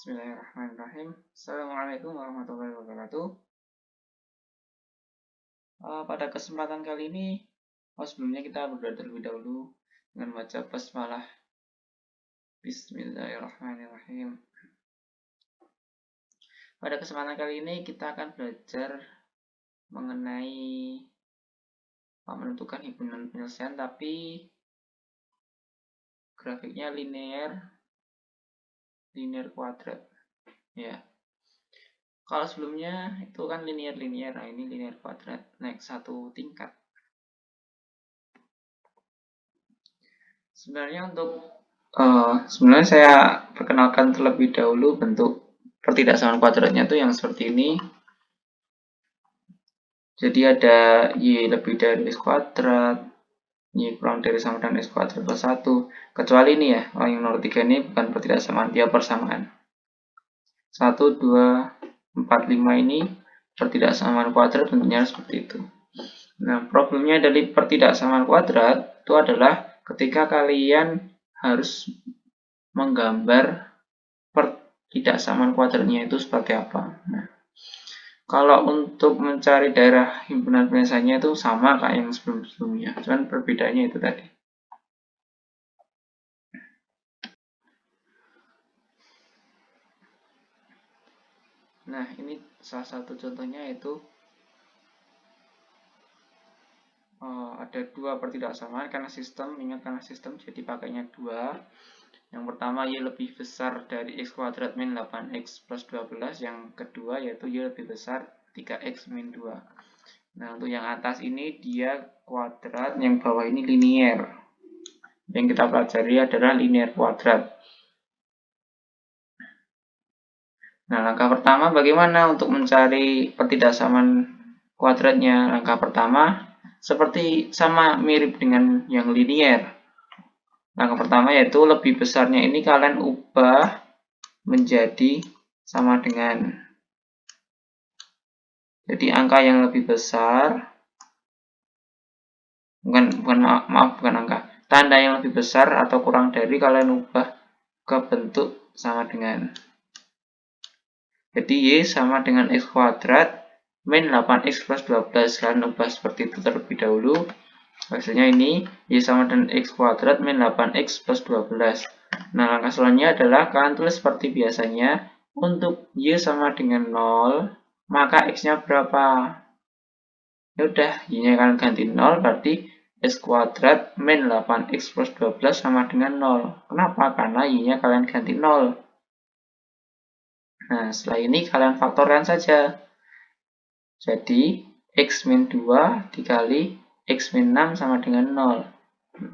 Bismillahirrahmanirrahim. Assalamualaikum warahmatullahi wabarakatuh. Pada kesempatan kali ini, sebelumnya kita berdoa terlebih dahulu dengan baca basmalah. Bismillahirrahmanirrahim. Pada kesempatan kali ini kita akan belajar mengenai menentukan himpunan penyelesaian, tapi grafiknya linear kuadrat. Ya. Kalau sebelumnya itu kan linear, nah ini linear kuadrat, naik satu tingkat. Sebenarnya saya perkenalkan terlebih dahulu bentuk pertidaksamaan kuadratnya itu yang seperti ini. Jadi ada Y lebih dari X kuadrat, Y kurang dari sama dengan X kuadrat plus 1. Kecuali ini ya, yang nomor 3 ini bukan pertidaksamaan, dia persamaan. 1, 2, 4, 5 ini pertidaksamaan kuadrat bentuknya seperti itu. Nah, problemnya dari pertidaksamaan kuadrat itu adalah ketika kalian harus menggambar pertidaksamaan kuadratnya itu seperti apa. Nah, kalau untuk mencari daerah himpunan penyelesaiannya itu sama kayak yang sebelum-sebelumnya, cuman perbedaannya itu tadi. Nah, ini salah satu contohnya yaitu ada dua pertidaksamaan karena sistem, ingat karena sistem jadi pakainya dua. Yang pertama Y lebih besar dari X kuadrat min 8X plus 12. Yang kedua yaitu Y lebih besar 3X min 2. Nah, untuk yang atas ini dia kuadrat, yang bawah ini linear. Yang kita pelajari adalah linear kuadrat. Nah, langkah pertama bagaimana untuk mencari pertidaksamaan kuadratnya? Langkah pertama seperti sama mirip dengan yang linear. Langkah pertama yaitu lebih besarnya ini kalian ubah menjadi sama dengan. Jadi angka yang lebih besar, bukan angka. Tanda yang lebih besar atau kurang dari kalian ubah ke bentuk sama dengan. Jadi Y sama dengan X kuadrat min 8X plus 12. Kalian ubah seperti itu terlebih dahulu. Hasilnya ini Y sama dengan X kuadrat min 8X plus 12. Nah, langkah selanjutnya adalah kalian tulis seperti biasanya. Untuk Y sama dengan 0, maka X-nya berapa? Ya udah, Y-nya kalian ganti 0, berarti X kuadrat min 8X plus 12 sama dengan 0. Kenapa? Karena Y-nya kalian ganti 0. Nah, setelah ini kalian faktorkan saja. Jadi, X min 2 dikali X min 6 sama dengan 0.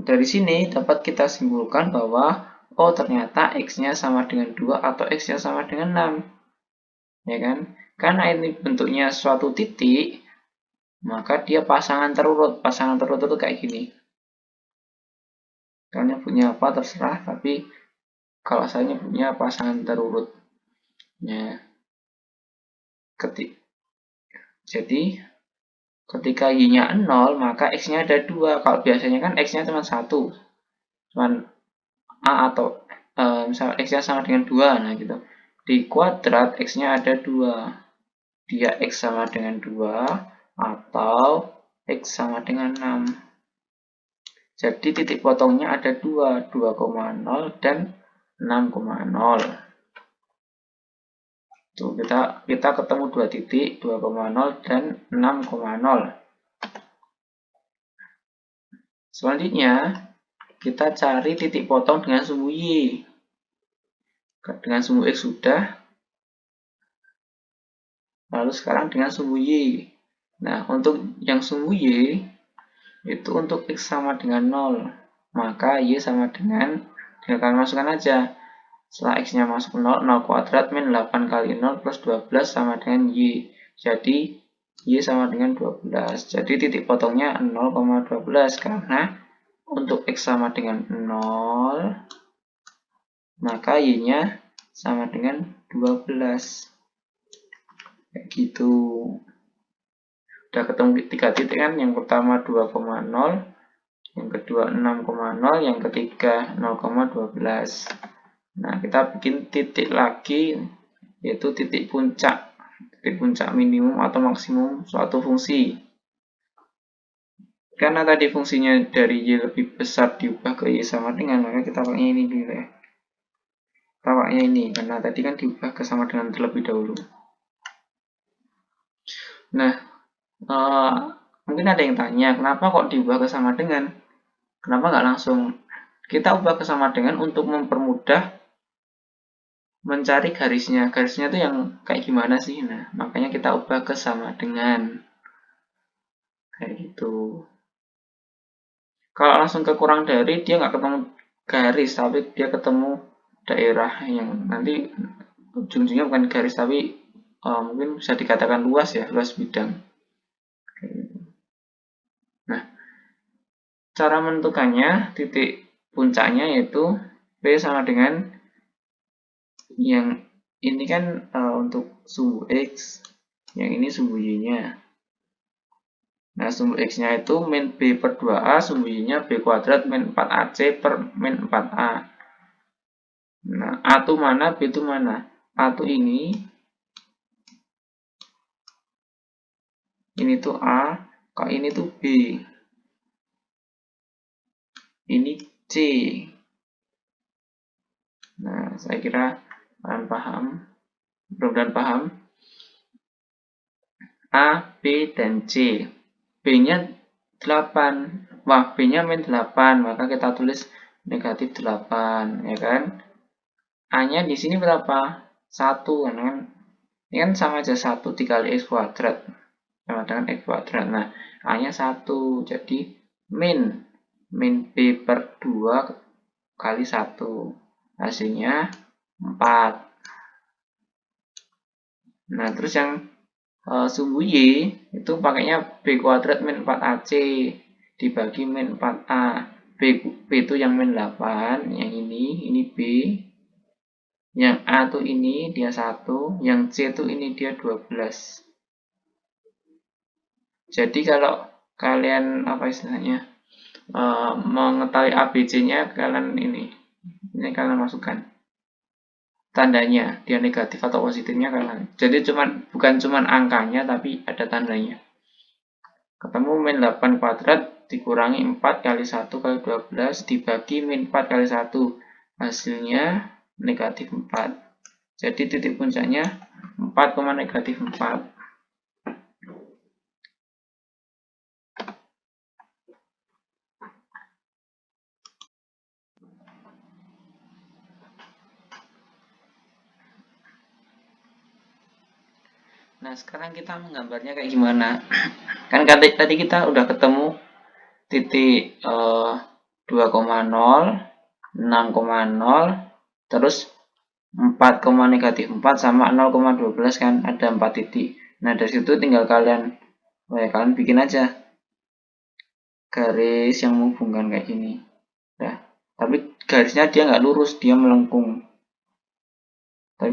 Dari sini dapat kita simpulkan bahwa ternyata X-nya sama dengan 2 atau X-nya sama dengan 6. Ya kan? Karena ini bentuknya suatu titik, maka dia pasangan terurut. Pasangan terurut itu kayak gini. Kalian nyebutnya apa terserah, tapi kalau saya nyebutnya pasangan terurut. Ya. Jadi, ketika Y-nya 0, maka X-nya ada 2. Kalau biasanya kan X-nya cuma 1. Cuman A atau misal X-nya sama dengan 2. Nah, gitu. Di kuadrat X-nya ada 2. Dia X sama dengan 2 atau X sama dengan 6. Jadi titik potongnya ada 2, 2,0 dan 6,0. Tuh, kita ketemu dua titik, 2,0 dan 6,0. Selanjutnya, kita cari titik potong dengan sumbu Y. Dengan sumbu X sudah. Lalu sekarang dengan sumbu Y. Nah, untuk yang sumbu Y, itu untuk X sama dengan 0. Maka Y sama dengan, tinggal kalian masukkan aja. Setelah X-nya masuk 0, 0 kuadrat min 8 kali 0 plus 12 sama dengan Y. Jadi, Y sama dengan 12. Jadi, titik potongnya 0,12. Karena untuk X sama dengan 0, maka Y-nya sama dengan 12. Kayak gitu. Udah ketemu 3 titik kan? Yang pertama 2,0, yang kedua 6,0, yang ketiga 0,12. Nah, kita bikin titik lagi, yaitu titik puncak minimum atau maksimum suatu fungsi. Karena tadi fungsinya dari Y lebih besar diubah ke Y sama dengan, maka kita pakainya ini dulu ya. Kita pakainya ini, karena tadi kan diubah ke sama dengan terlebih dahulu. Nah, mungkin ada yang tanya, kenapa kok diubah ke sama dengan? Kenapa nggak langsung kita ubah ke sama dengan untuk mempermudah mencari garisnya. Garisnya itu yang kayak gimana sih? Nah, makanya kita ubah ke sama dengan. Kayak gitu. Kalau langsung ke kurang dari, dia nggak ketemu garis, tapi dia ketemu daerah yang nanti ujung-ujungnya bukan garis, tapi mungkin bisa dikatakan luas ya, luas bidang. Nah, cara menentukannya, titik puncaknya yaitu P sama dengan yang ini kan untuk sumbu X, yang ini sumbu Y-nya. Nah, sumbu X-nya itu min B per 2A, sumbu Y-nya B kuadrat min 4AC per min 4A. Nah, A itu mana, B itu mana? A itu ini tuh A, kalau ini tuh B. Ini C. Nah, saya kira kalian paham. Mudah-mudahan paham. A, B, dan C. B-nya 8. Wah, B-nya min 8, maka kita tulis negatif 8, ya kan? A-nya di sini berapa? 1, kan? Ini kan sama aja 1 dikali X kuadrat. Sama dengan X kuadrat. Nah, A-nya 1, jadi min B per 2 kali 1. Hasilnya 4. Nah, terus yang sumbu Y itu pakainya B kuadrat min 4AC dibagi min 4A. B itu yang min 8, yang ini B. Yang A tuh ini dia 1, yang C tuh ini dia 12. Jadi kalau kalian apa istilahnya mengetahui ABC-nya, kalian ini kalian masukkan tandanya, dia negatif atau positifnya kalian. Jadi bukan cuman angkanya tapi ada tandanya. Ketemu min 8 kuadrat dikurangi 4 kali 1 kali 12 dibagi min 4 kali 1. Hasilnya negatif 4. Jadi titik puncaknya 4, negatif 4. Nah, sekarang kita menggambarnya kayak gimana? Kan tadi kita udah ketemu titik 2,0, 6,0, terus 4, negatif 4 sama 0,12 kan ada 4 titik. Nah, dari situ tinggal kalian bikin aja garis yang menghubungkan kayak gini. Nah, tapi garisnya dia nggak lurus, dia melengkung. Tapi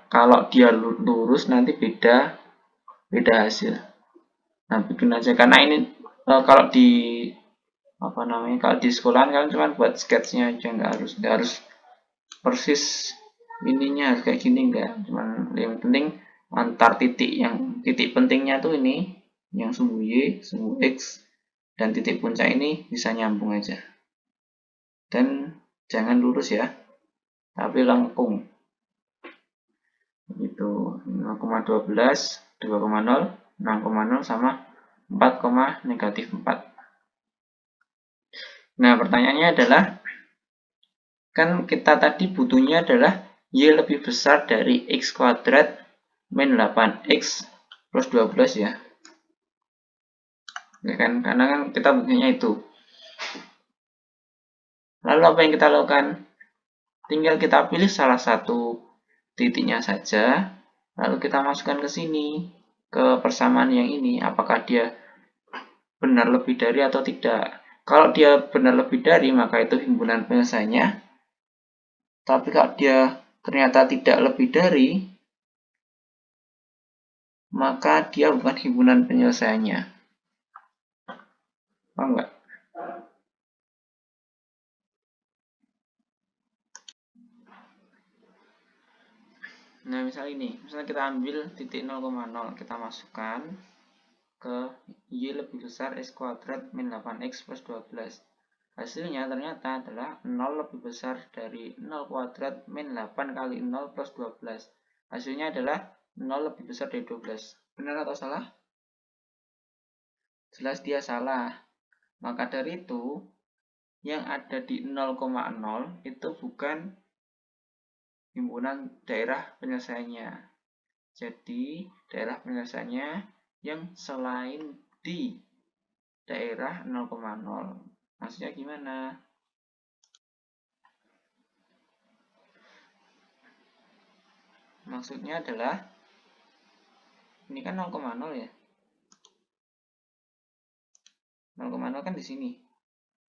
kalau dia lurus nanti beda hasil. Nah, bikin aja karena ini kalau di kalau di sekolahan kalian cuma buat sketsnya aja, nggak harus persis ininya harus kayak gini, enggak. Cuman yang penting antar titik pentingnya tuh ini yang sumbu Y, sumbu X, dan titik puncak ini bisa nyambung aja. Dan jangan lurus ya, tapi lengkung. Itu 0,12, 2,0, 6,0 sama 4, negatif 4. Nah, pertanyaannya adalah, kan kita tadi butuhnya adalah Y lebih besar dari X kuadrat min 8X plus 12 ya. Ya kan, karena kan kita butuhnya itu. Lalu apa yang kita lakukan? Tinggal kita pilih salah satu titiknya saja, lalu kita masukkan ke sini, ke persamaan yang ini, apakah dia benar lebih dari atau tidak. Kalau dia benar lebih dari, maka itu himpunan penyelesaiannya. Tapi kalau dia ternyata tidak lebih dari, maka dia bukan himpunan penyelesaiannya. Paham nggak? Nah, misalnya kita ambil titik 0,0, kita masukkan ke Y lebih besar X kuadrat min 8X plus 12. Hasilnya ternyata adalah 0 lebih besar dari 0 kuadrat min 8 kali 0 plus 12. Hasilnya adalah 0 lebih besar dari 12. Benar atau salah? Jelas dia salah. Maka dari itu, yang ada di 0,0 itu bukan himpunan daerah penyelesaiannya. Jadi, daerah penyelesaiannya yang selain di daerah 0,0. Maksudnya gimana? Maksudnya adalah, ini kan 0,0 ya. 0,0 kan di sini.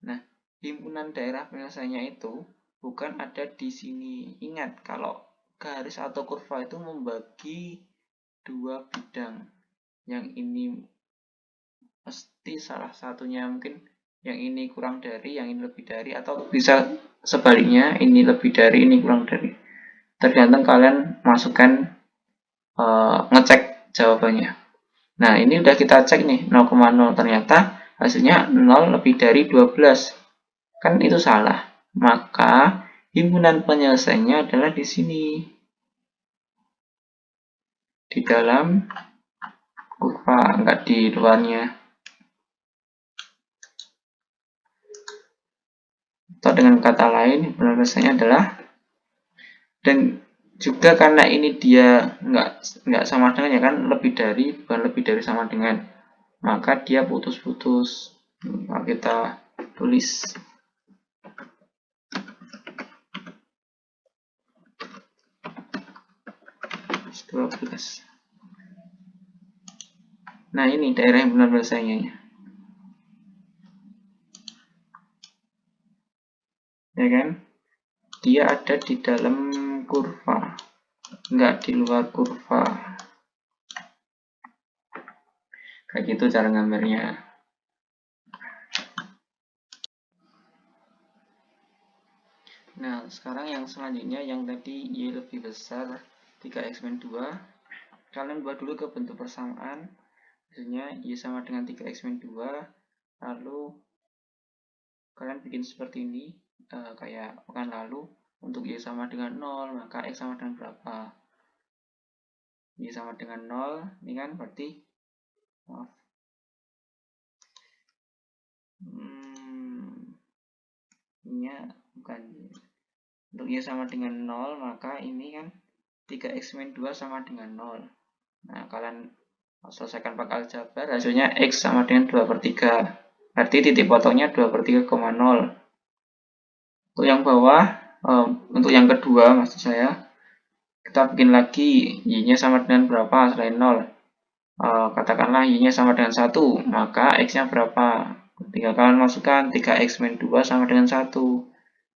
Nah, himpunan daerah penyelesaiannya itu bukan ada di sini. Ingat, kalau garis atau kurva itu membagi dua bidang. Yang ini mesti salah satunya mungkin yang ini kurang dari, yang ini lebih dari, atau bisa sebaliknya, ini lebih dari, ini kurang dari. Tergantung kalian masukkan ngecek jawabannya. Nah, ini udah kita cek nih 0,0, ternyata hasilnya 0 lebih dari 12. Kan itu salah. Maka himpunan penyelesaiannya adalah di sini. Di dalam kurva, enggak di luarnya. Atau dengan kata lain, himpunan penyelesaiannya adalah, dan juga karena ini dia enggak sama dengan ya kan, lebih dari, bukan lebih dari sama dengan, maka dia putus-putus. Nah, kita tulis 12. Nah, ini daerah yang benar penyelesaiannya. Ya kan? Dia ada di dalam kurva, enggak di luar kurva. Kayak gitu cara gambarnya. Nah, sekarang yang selanjutnya, yang tadi Y lebih besar 3x-2, kalian buat dulu ke bentuk persamaan. Hasilnya Y sama dengan 3x-2, lalu kalian bikin seperti ini, kayak pekan lalu. Untuk Y sama dengan 0, maka X sama dengan berapa? Y sama dengan 0, ini kan berarti, maaf, ini bukan. Untuk Y sama dengan 0, maka ini kan 3x-2 sama dengan 0. Nah, kalian selesaikan pakai aljabar, hasilnya X sama dengan 2/3. Berarti titik potongnya 2/3,0. Untuk yang bawah, untuk yang kedua maksud saya, kita bikin lagi Y-nya sama dengan berapa selain 0. Katakanlah Y-nya sama dengan 1, maka X-nya berapa? Tinggal kalian masukkan 3x-2 sama dengan 1.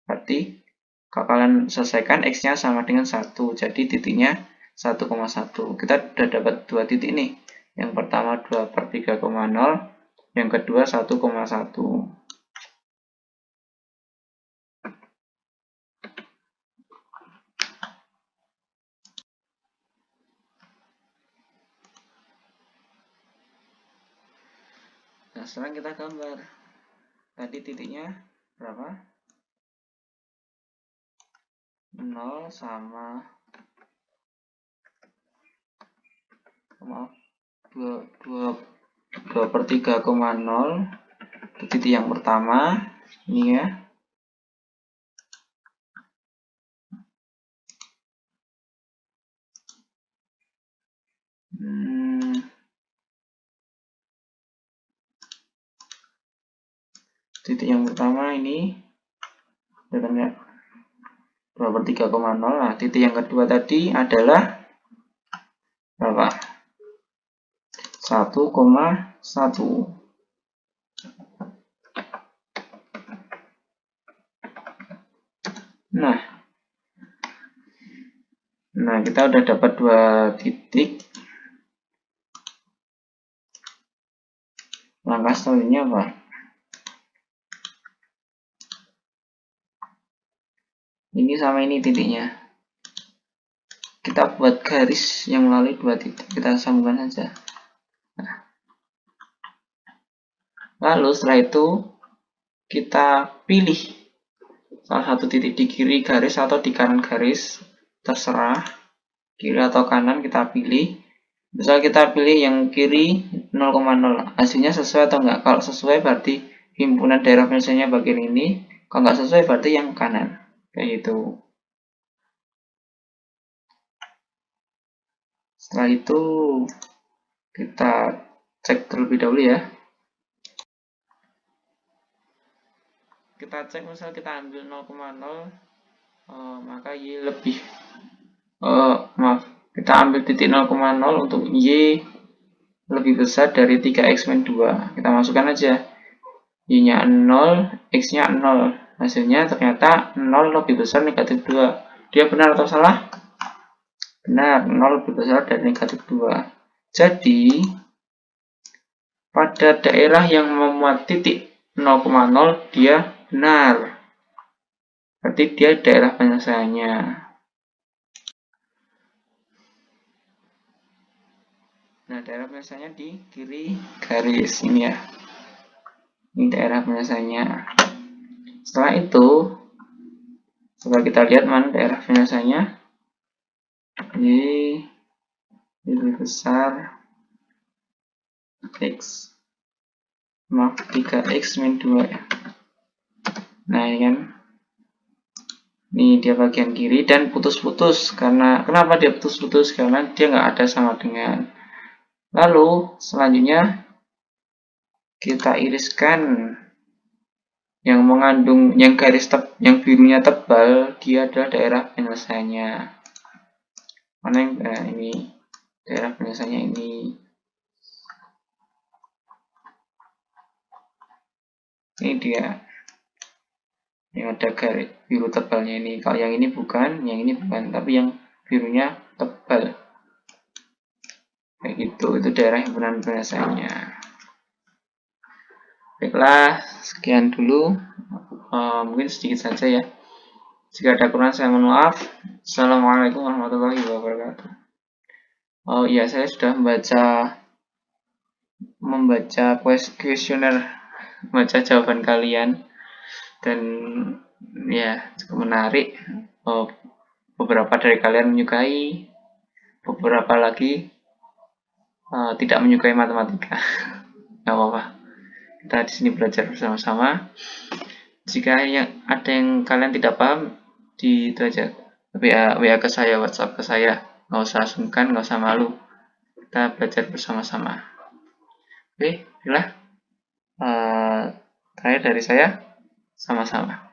Berarti kalau kalian selesaikan X-nya sama dengan 1, jadi titiknya 1,1. Kita sudah dapat dua titik nih. Yang pertama 2/3,0, yang kedua 1,1. Nah, sekarang kita gambar. Tadi titiknya berapa? 0 sama 2/3,0. Itu titik yang pertama. Ini ya. Titik yang pertama ini datangnya 2/3,0. Nah, titik yang kedua tadi adalah berapa? 1,1. Nah, kita udah dapat dua titik. Langkah selanjutnya apa? Ini sama ini titiknya. kita buat garis yang melalui dua titik, kita sambungkan saja. Nah, lalu setelah itu kita pilih salah satu titik di kiri garis atau di kanan garis, terserah kiri atau kanan kita pilih. Misal kita pilih yang kiri 0,0, hasilnya sesuai atau enggak. Kalau sesuai berarti himpunan daerah penyelesaiannya bagian ini, kalau enggak sesuai berarti yang kanan, kayak gitu. Setelah itu kita cek terlebih dahulu ya. Kita cek misal kita ambil 0,0, maka Y lebih kita ambil titik 0,0 untuk Y lebih besar dari 3x-2. Kita masukkan aja Y-nya 0, X-nya 0. Hasilnya ternyata 0 lebih besar negatif 2. Dia benar atau salah? Benar, 0 lebih besar dari negatif 2. Jadi pada daerah yang memuat titik 0,0 dia benar. Berarti dia daerah penyelesaiannya. Nah, daerah penyelesaiannya di kiri garis ini ya. Ini daerah penyelesaiannya. Setelah itu, coba kita lihat mana daerah penyelesaiannya. Y lebih besar X. Maaf, 3x-2 ya. Nah, ini kan. Ini dia bagian kiri dan putus-putus. Kenapa dia putus-putus? Karena dia nggak ada sama dengan. Lalu selanjutnya kita iriskan yang mengandung yang yang birunya tebal, dia adalah daerah penyelesaiannya. Mana yang ini daerah penyelesaiannya ini. Ini dia yang ada garis biru tebalnya ini. Kalau yang ini bukan, tapi yang birunya tebal. Kayak gitu, itu daerah himpunan penyelesaiannya. Baiklah, sekian dulu. Mungkin sedikit saja ya. Jika ada kurang saya mohon maaf. Assalamualaikum warahmatullahi wabarakatuh. Oh iya, saya sudah membaca kuesioner, membaca jawaban kalian, dan ya cukup menarik. Beberapa dari kalian menyukai, beberapa lagi tidak menyukai matematika. Gak apa-apa. Kita di sini belajar bersama-sama. Jika ada yang kalian tidak paham, di itu aja WA ke saya, WhatsApp ke saya. Nggak usah sungkan, nggak usah malu. Kita belajar bersama-sama. Oke, inilah terakhir dari saya. Sama-sama.